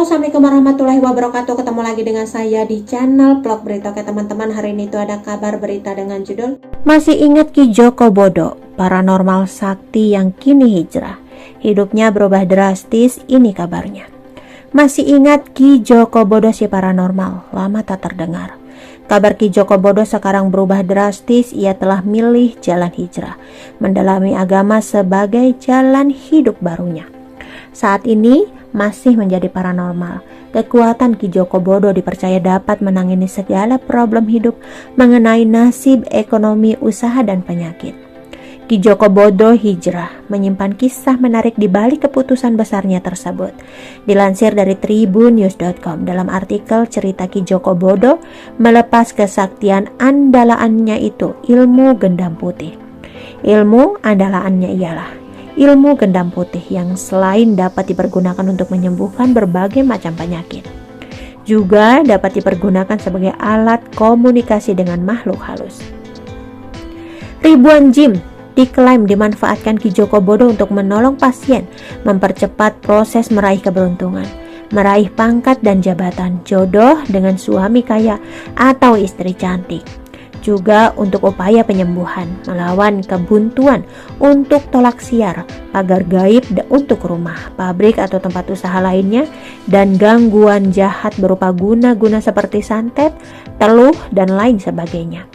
Halo, assalamualaikum warahmatullahi wabarakatuh. Ketemu lagi dengan saya di channel Vlog Berita. Oke teman-teman, hari ini tuh ada kabar berita dengan judul Masih ingat Ki Joko Bodo, paranormal sakti yang kini hijrah. Hidupnya berubah drastis, ini kabarnya. Masih ingat Ki Joko Bodo si paranormal, lama tak terdengar. Kabar Ki Joko Bodo sekarang berubah drastis. Ia telah milih jalan hijrah, mendalami agama sebagai jalan hidup barunya. Saat ini masih menjadi paranormal. Kekuatan Ki Joko Bodo dipercaya dapat menangani segala problem hidup mengenai nasib, ekonomi, usaha, dan penyakit. Ki Joko Bodo hijrah menyimpan kisah menarik di balik keputusan besarnya tersebut. Dilansir dari tribunnews.com dalam artikel cerita Ki Joko Bodo melepas kesaktian andalaannya itu ilmu gendam putih. Ilmu andalaannya ialah ilmu gendam putih yang selain dapat dipergunakan untuk menyembuhkan berbagai macam penyakit, juga dapat dipergunakan sebagai alat komunikasi dengan makhluk halus. Ribuan jin diklaim dimanfaatkan Ki Joko Bodo untuk menolong pasien, mempercepat proses meraih keberuntungan, meraih pangkat dan jabatan, jodoh dengan suami kaya atau istri cantik. Juga untuk upaya penyembuhan, melawan kebuntuan, untuk tolak siar, pagar gaib untuk rumah, pabrik atau tempat usaha lainnya, dan gangguan jahat berupa guna-guna seperti santet, teluh, dan lain sebagainya.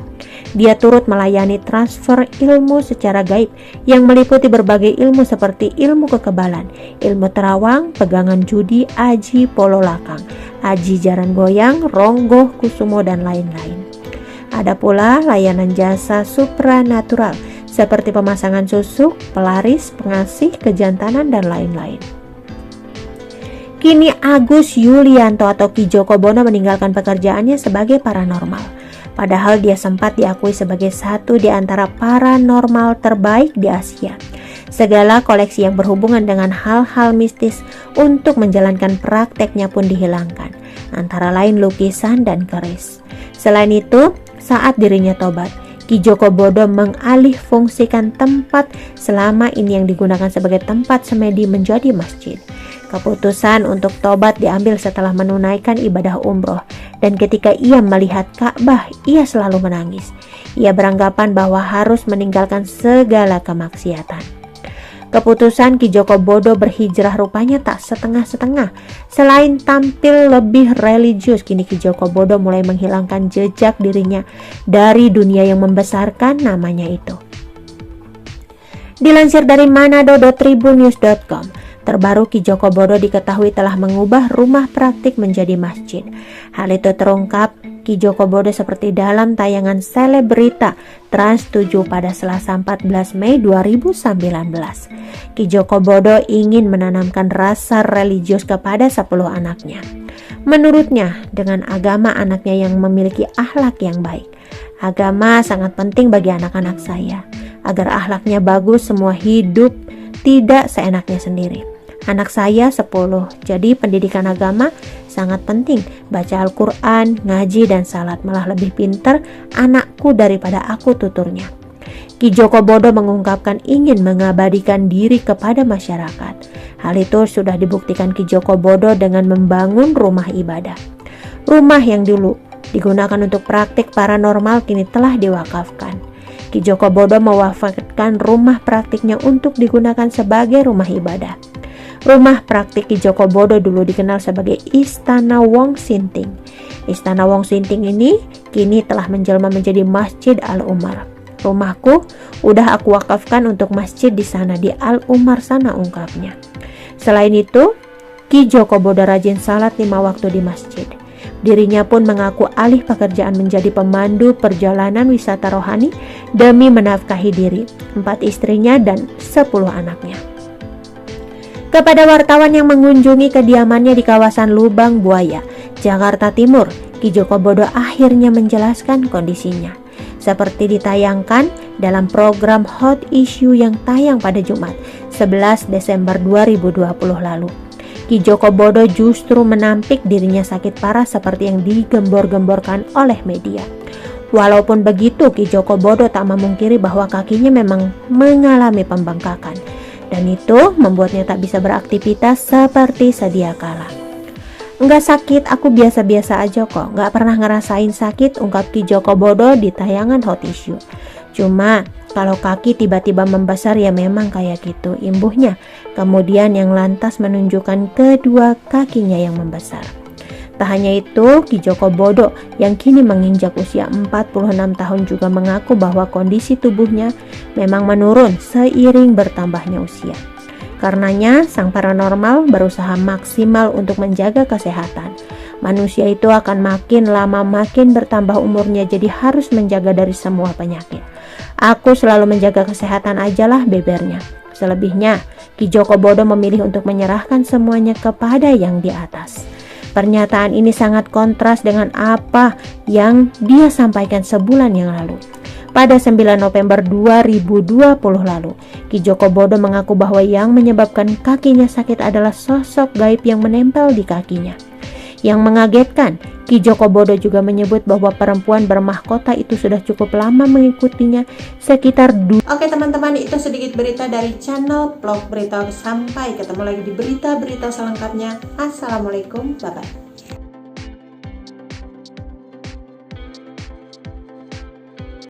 Dia turut melayani transfer ilmu secara gaib yang meliputi berbagai ilmu seperti ilmu kekebalan, ilmu terawang, pegangan judi, aji polo lakang, aji jaran goyang, ronggoh kusumo, dan lain-lain. Ada pula layanan jasa supranatural seperti pemasangan susuk, pelaris, pengasih, kejantanan, dan lain-lain. Kini Agus Yulianto atau Ki Joko Bodo meninggalkan pekerjaannya sebagai paranormal. Padahal dia sempat diakui sebagai satu di antara paranormal terbaik di Asia. Segala koleksi yang berhubungan dengan hal-hal mistis untuk menjalankan prakteknya pun dihilangkan, antara lain lukisan dan keris. Selain itu, saat dirinya tobat, Ki Joko Bodo mengalih fungsikan tempat selama ini yang digunakan sebagai tempat semedi menjadi masjid. Keputusan untuk tobat diambil setelah menunaikan ibadah umroh, dan ketika ia melihat Ka'bah, ia selalu menangis. Ia beranggapan bahwa harus meninggalkan segala kemaksiatan. Keputusan Ki Joko Bodo berhijrah rupanya tak setengah-setengah. Selain tampil lebih religius, kini Ki Joko Bodo mulai menghilangkan jejak dirinya dari dunia yang membesarkan namanya itu. Dilansir dari manado.tribunnews.com, terbaru Ki Joko Bodo diketahui telah mengubah rumah praktik menjadi masjid. Hal itu terungkap Ki Joko Bodo seperti dalam tayangan selebrita Trans 7 pada Selasa 14 Mei 2019. Ki Joko Bodo ingin menanamkan rasa religius kepada 10 anaknya. Menurutnya, dengan agama anaknya yang memiliki akhlak yang baik. Agama sangat penting bagi anak-anak saya, agar akhlaknya bagus, semua hidup tidak seenaknya sendiri. Anak saya 10, jadi pendidikan agama sangat penting. Baca Al-Quran, ngaji, dan salat. Malah lebih pintar anakku daripada aku, tuturnya. Ki Joko Bodo mengungkapkan ingin mengabadikan diri kepada masyarakat. Hal itu sudah dibuktikan Ki Joko Bodo dengan membangun rumah ibadah. Rumah yang dulu digunakan untuk praktik paranormal kini telah diwakafkan. Ki Joko Bodo mewafatkan rumah praktiknya untuk digunakan sebagai rumah ibadah. Rumah praktik Ki Joko Bodo dulu dikenal sebagai Istana Wong Sinting. Istana Wong Sinting ini kini telah menjelma menjadi Masjid Al-Umar. Rumahku udah aku wakafkan untuk masjid di sana, di Al-Umar sana, ungkapnya. Selain itu, Ki Joko Bodo rajin salat 5 waktu di masjid. Dirinya pun mengaku alih pekerjaan menjadi pemandu perjalanan wisata rohani demi menafkahi diri, 4 istrinya, dan 10 anaknya. Kepada wartawan yang mengunjungi kediamannya di kawasan Lubang Buaya, Jakarta Timur, Ki Joko Bodo akhirnya menjelaskan kondisinya. Seperti ditayangkan dalam program Hot Issue yang tayang pada Jumat 11 Desember 2020 lalu. Ki Joko Bodo justru menampik dirinya sakit parah seperti yang digembor-gemborkan oleh media. Walaupun begitu, Ki Joko Bodo tak memungkiri bahwa kakinya memang mengalami pembengkakan, dan itu membuatnya tak bisa beraktivitas seperti sedia kala. "Enggak sakit, aku biasa-biasa aja kok, nggak pernah ngerasain sakit," ungkap Ki Joko Bodo di tayangan Hot Issue. "Cuma kalau kaki tiba-tiba membesar ya memang kayak gitu," imbuhnya. Kemudian yang lantas menunjukkan kedua kakinya yang membesar. Tak hanya itu, Ki Joko Bodo yang kini menginjak usia 46 tahun juga mengaku bahwa kondisi tubuhnya memang menurun seiring bertambahnya usia. Karenanya, sang paranormal berusaha maksimal untuk menjaga kesehatan. Manusia itu akan makin lama makin bertambah umurnya, jadi harus menjaga dari semua penyakit. "Aku selalu menjaga kesehatan ajalah," bebernya. Selebihnya, Ki Joko Bodo memilih untuk menyerahkan semuanya kepada yang di atas. Pernyataan ini sangat kontras dengan apa yang dia sampaikan sebulan yang lalu. Pada 9 November 2020 lalu, Ki Joko Bodo mengaku bahwa yang menyebabkan kakinya sakit adalah sosok gaib yang menempel di kakinya. Yang mengagetkan, Ki Joko Bodo juga menyebut bahwa perempuan bermahkota itu sudah cukup lama mengikutinya, sekitar Oke teman-teman, itu sedikit berita dari channel Vlog Berita. Sampai ketemu lagi di berita-berita selengkapnya. Assalamualaikum, bye-bye.